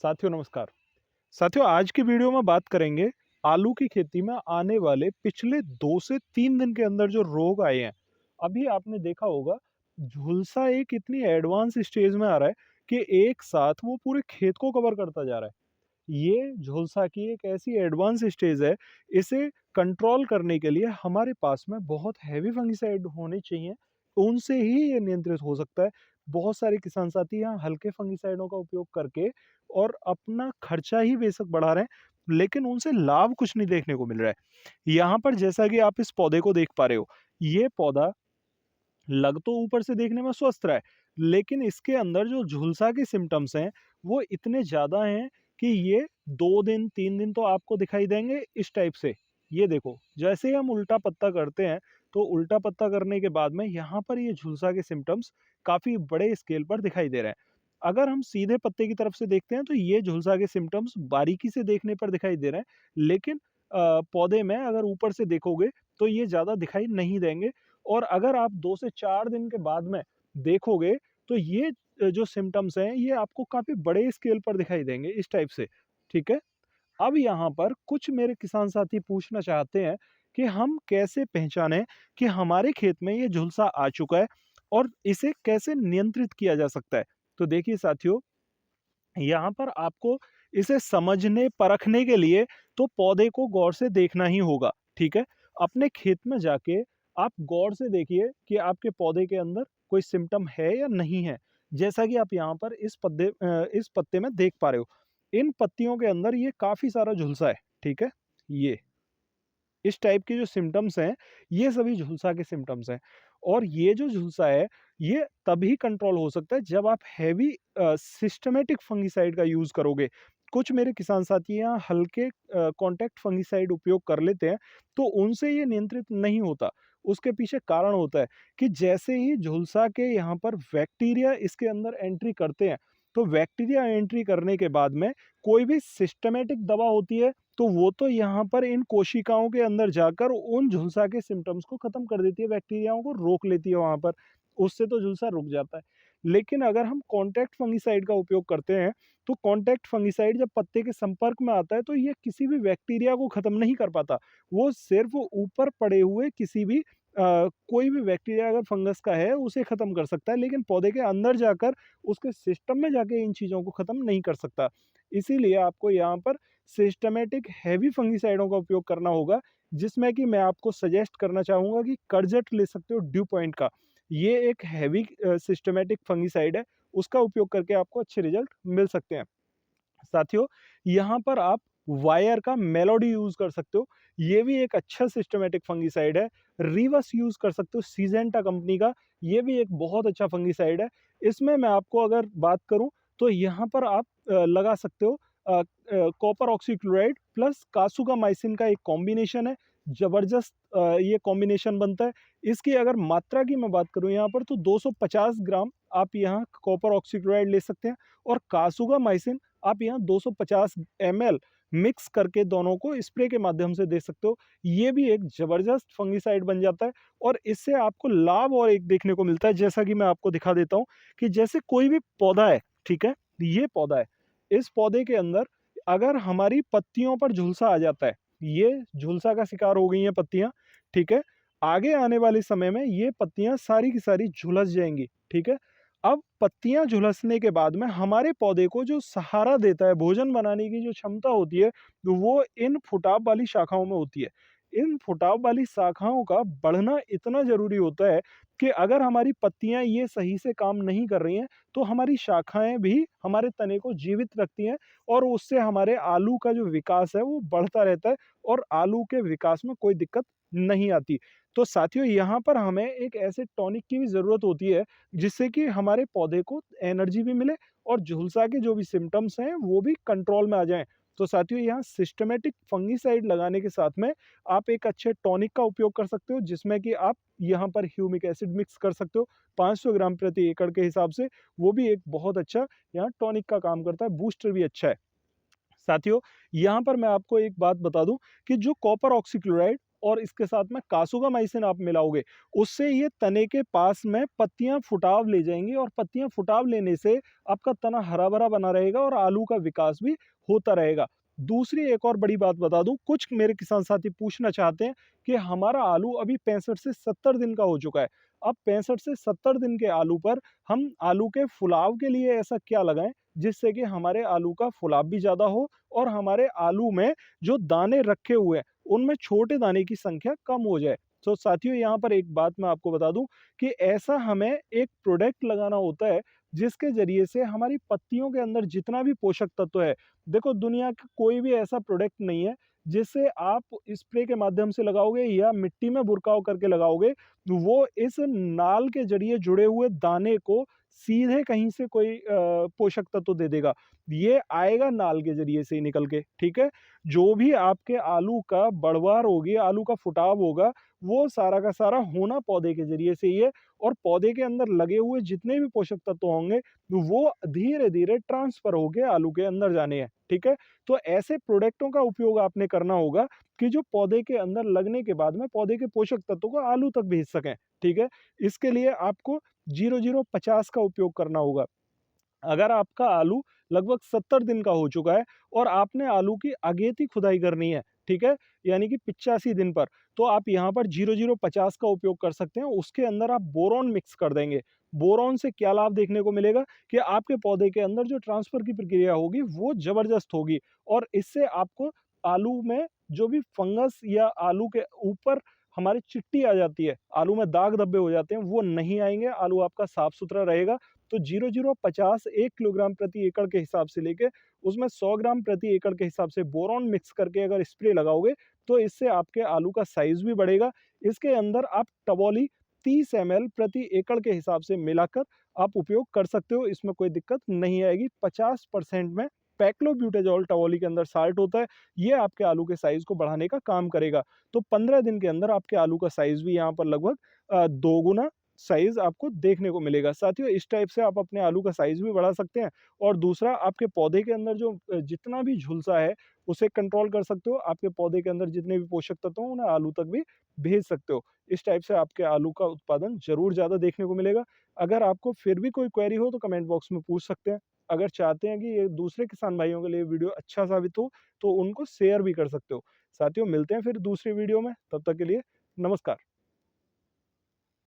साथियों नमस्कार। साथियों आज की वीडियो में बात करेंगे आलू की खेती में आने वाले पिछले 2 से 3 दिन के अंदर जो रोग आए हैं। अभी आपने देखा होगा झुलसा एक इतनी एडवांस स्टेज में आ रहा है कि एक साथ वो पूरे खेत को कवर करता जा रहा है। ये झुलसा की एक ऐसी एडवांस स्टेज है, इसे कंट्रोल करने के लिए हमारे पास में बहुत हैवी फंगिसाइड होने चाहिए, उनसे ही ये नियंत्रित हो सकता है। बहुत सारे किसान साथी यहाँ हल्के फंगिसाइडों का उपयोग करके और अपना खर्चा ही बेशक बढ़ा रहे हैं, लेकिन उनसे लाभ कुछ नहीं देखने को मिल रहा है। यहाँ पर जैसा कि आप इस पौधे को देख पा रहे हो, ये पौधा लग तो ऊपर से देखने में स्वस्थ रहा है, लेकिन इसके अंदर जो झुलसा के सिम्पटम्स हैं, वो इतने ज़्यादा हैं कि ये 2 दिन, 3 दिन तो आपको दिखाई देंगे इस टाइप से। ये देखो, जैसे ही हम उल्टा पत्ता करते हैं, तो उल्टा पत्ता करने के बाद में यहाँ पर ये झुलसा के सिम्पटम्स काफ़ी बड़े स्केल पर दिखाई दे रहे हैं। अगर हम सीधे पत्ते की तरफ से देखते हैं, तो ये झुलसा के सिम्पटम्स बारीकी से देखने पर दिखाई दे रहे हैं, लेकिन पौधे में अगर ऊपर से देखोगे, तो ये ज़्यादा दिखाई नहीं देंगे। और अगर आप 2 से 4 दिन के बाद में देखोगे, तो ये जो सिम्पटम्स हैं, ये आपको काफ़ी बड़े स्केल पर दिखाई देंगे इस टाइप से, ठीक है? अब यहाँ पर कुछ मेरे किसान साथी पूछना चाहते हैं कि हम कैसे पहचानें कि हमारे खेत में ये झुलसा आ चुका है और इसे कैसे नियंत्रित किया जा सकता है? तो देखिए साथियों, यहाँ पर आपको इसे समझने, परखने के लिए तो पौधे को गौर से देखना ही होगा, ठीक है? अपने खेत में जाके आप गौर से देखिए कि आपके पौधे के अंदर कोई सिम्पटम है या नहीं है। जैसा कि आप यहाँ पर इस पत्ते में देख पा रहे हो। इन पत्तियों के अंदर ये काफ़ी सारा झुलसा है, ठीक है? ये। इस टाइप के जो सिम्पटम्स हैं, ये सभी झुलसा के सिम्पटम्स हैं। और ये जो झुलसा है, ये तभी कंट्रोल हो सकता है जब आप हैवी सिस्टमैटिक फंगिसाइड का यूज़ करोगे। कुछ मेरे किसान साथी यहाँ हल्के कॉन्टैक्ट फंगिसाइड उपयोग कर लेते हैं, तो उनसे ये नियंत्रित नहीं होता। उसके पीछे कारण होता है कि जैसे ही झुलसा के यहाँ पर बैक्टीरिया इसके अंदर एंट्री करते हैं, तो बैक्टीरिया एंट्री करने के बाद में कोई भी सिस्टमैटिक दवा होती है, तो वो तो यहाँ पर इन कोशिकाओं के अंदर जाकर उन झुलसा के सिम्पटम्स को खत्म कर देती है, बैक्टीरियाओं को रोक लेती है वहाँ पर, उससे तो झुलसा रुक जाता है। लेकिन अगर हम कॉन्टैक्ट फंगिसाइड का उपयोग करते हैं, तो कॉन्टैक्ट फंगिसाइड जब पत्ते के संपर्क में आता है, तो ये किसी भी बैक्टीरिया को खत्म नहीं कर पाता। वो सिर्फ़ ऊपर पड़े हुए किसी भी कोई भी बैक्टीरिया अगर फंगस का है, उसे खत्म कर सकता है, लेकिन पौधे के अंदर जाकर उसके सिस्टम में जाके इन चीज़ों को खत्म नहीं कर सकता। इसीलिए आपको यहाँ पर सिस्टमैटिक हेवी फंगिसाइडों का उपयोग करना होगा, जिसमें कि मैं आपको सजेस्ट करना चाहूँगा कि कर्जेट ले सकते हो ड्यू पॉइंट का। ये एक हेवी सिस्टमैटिक फंगिसाइड है, उसका उपयोग करके आपको अच्छे रिज़ल्ट मिल सकते हैं। साथियों, यहाँ पर आप वायर का मेलोडी यूज़ कर सकते हो, ये भी एक अच्छा सिस्टमैटिक फंगिसाइड है। रिवस यूज़ कर सकते हो सिजेंटा कंपनी का, ये भी एक बहुत अच्छा फंगिसाइड है। इसमें मैं आपको अगर बात करूँ, तो यहाँ पर आप लगा सकते हो कॉपर ऑक्सीक्लोराइड प्लस कासुगामाइसिन का एक कॉम्बिनेशन है, ज़बरदस्त ये कॉम्बिनेशन बनता है। इसकी अगर मात्रा की मैं बात करूँ यहाँ पर, तो 250 ग्राम आप यहाँ कॉपर ऑक्सीक्लोराइड ले सकते हैं और कासुगामाइसिन आप यहाँ 250 एमएल मिक्स करके दोनों को स्प्रे के माध्यम से दे सकते हो। ये भी एक ज़बरदस्त फंगिसाइड बन जाता है और इससे आपको लाभ और एक देखने को मिलता है, जैसा कि मैं आपको दिखा देता हूँ कि जैसे कोई भी पौधा है, ठीक है? ये पौधा है, इस पौधे के अंदर अगर हमारी पत्तियों पर झुलसा आ जाता है, ये झुलसा का शिकार हो गई हैं पत्तियाँ, ठीक है? आगे आने वाले समय में ये पत्तियाँ सारी की सारी झुलस जाएँगी, ठीक है? अब पत्तियाँ झुलसने के बाद में हमारे पौधे को जो सहारा देता है, भोजन बनाने की जो क्षमता होती है, वो इन फुटाव वाली शाखाओं में होती है। इन फुटाव वाली शाखाओं का बढ़ना इतना ज़रूरी होता है कि अगर हमारी पत्तियाँ ये सही से काम नहीं कर रही हैं, तो हमारी शाखाएँ भी हमारे तने को जीवित रखती हैं और उससे हमारे आलू का जो विकास है, वो बढ़ता रहता है और आलू के विकास में कोई दिक्कत नहीं आती। तो साथियों, यहाँ पर हमें एक ऐसे टॉनिक की भी ज़रूरत होती है, जिससे कि हमारे पौधे को एनर्जी भी मिले और झुलसा के जो भी सिम्पटम्स हैं, वो भी कंट्रोल में आ जाएँ। तो साथियों, यहाँ सिस्टमैटिक फंगिसाइड लगाने के साथ में आप एक अच्छे टॉनिक का उपयोग कर सकते हो, जिसमें कि आप यहाँ पर ह्यूमिक एसिड मिक्स कर सकते हो 500 ग्राम प्रति एकड़ के हिसाब से। वो भी एक बहुत अच्छा यहाँ टॉनिक का काम करता है, बूस्टर भी अच्छा है। साथियों, यहाँ पर मैं आपको एक बात बता दूँ कि जो कॉपर ऑक्सीक्लोराइड और इसके साथ में कासुगामाइसिन आप मिलाओगे, उससे ये तने के पास में पत्तियाँ फुटाव ले जाएँगी और पत्तियाँ फुटाव लेने से आपका तना हरा-भरा बना रहेगा और आलू का विकास भी होता रहेगा। दूसरी एक और बड़ी बात बता दूँ, कुछ मेरे किसान साथी पूछना चाहते हैं कि हमारा आलू अभी 65 से 70 दिन का हो चुका है। अब 65 से 70 दिन के आलू पर हम आलू के फुलाव के लिए ऐसा क्या लगाएँ, जिससे कि हमारे आलू का फुलाव भी ज़्यादा हो और हमारे आलू में जो दाने रखे हुए हैं, उनमें छोटे दाने की संख्या कम हो जाए। तो साथियों, यहाँ पर एक बात मैं आपको बता दूँ कि ऐसा हमें एक प्रोडक्ट लगाना होता है, जिसके ज़रिए से हमारी पत्तियों के अंदर जितना भी पोषक तत्व है, देखो दुनिया का कोई भी ऐसा प्रोडक्ट नहीं है, जिसे आप स्प्रे के माध्यम से लगाओगे या मिट्टी में बुरकाव करके लगाओगे, वो इस नाल के ज़रिए जुड़े हुए दाने को सीधे कहीं से कोई पोषक तत्व दे देगा। ये आएगा नाल के ज़रिए से ही निकल के, ठीक है? जो भी आपके आलू का बढ़वार होगी, आलू का फुटाव होगा, वो सारा का सारा होना पौधे के ज़रिए से ही है और पौधे के अंदर लगे हुए जितने भी पोषक तत्व होंगे, वो धीरे-धीरे ट्रांसफ़र होके आलू के अंदर जाने हैं, ठीक है? तो ऐसे प्रोडक्टों का उपयोग आपने करना होगा कि जो पौधे के अंदर लगने के बाद में पौधे के पोषक तत्वों को आलू तक भेज सकें, ठीक है? इसके लिए आपको 0050 का उपयोग करना होगा। अगर आपका आलू लगभग 70 दिन का हो चुका है और आपने आलू की अगेती खुदाई करनी है, ठीक है? यानी कि 85 दिन पर, तो आप यहाँ पर 0050 का उपयोग कर सकते हैं। उसके अंदर आप बोरॉन मिक्स कर देंगे। बोरॉन से क्या लाभ देखने को मिलेगा कि आपके पौधे के अंदर जो ट्रांसफ़र की प्रक्रिया होगी, वो ज़बरदस्त होगी और इससे आपको आलू में जो भी फंगस या आलू के ऊपर हमारी चिट्टी आ जाती है, आलू में दाग धब्बे हो जाते हैं, वो नहीं आएँगे। आलू आपका साफ-सुथरा रहेगा। तो 0050 1 किलोग्राम प्रति एकड़ के हिसाब से लेके उसमें 100 ग्राम प्रति एकड़ के हिसाब से बोरॉन मिक्स करके अगर स्प्रे लगाओगे, तो इससे आपके आलू का साइज़ भी बढ़ेगा। इसके अंदर आप टबोली 30 एमएल प्रति एकड़ के हिसाब से मिलाकर आप उपयोग कर सकते हो, इसमें कोई दिक्कत नहीं आएगी। 50% में पैक्लोब्यूटाजॉल टबोली के अंदर साल्ट होता है, ये आपके आलू के साइज़ को बढ़ाने का काम करेगा। तो 15 दिन के अंदर आपके आलू का साइज़ भी यहाँ पर लगभग दोगुना साइज़ आपको देखने को मिलेगा। साथियों, इस टाइप से आप अपने आलू का साइज़ भी बढ़ा सकते हैं और दूसरा आपके पौधे के अंदर जो जितना भी झुलसा है, उसे कंट्रोल कर सकते हो। आपके पौधे के अंदर जितने भी पोषक तत्व हैं, उन्हें आलू तक भी भेज सकते हो। इस टाइप से आपके आलू का उत्पादन ज़रूर ज़्यादा देखने को मिलेगा। अगर आपको फिर भी कोई क्वेरी हो तो कमेंट बॉक्स में पूछ सकते हैं। अगर चाहते हैं कि ये दूसरे किसान भाइयों के लिए वीडियो अच्छा साबित हो, तो उनको शेयर भी कर सकते हो। साथियों, मिलते हैं फिर दूसरी वीडियो में, तब तक के लिए नमस्कार।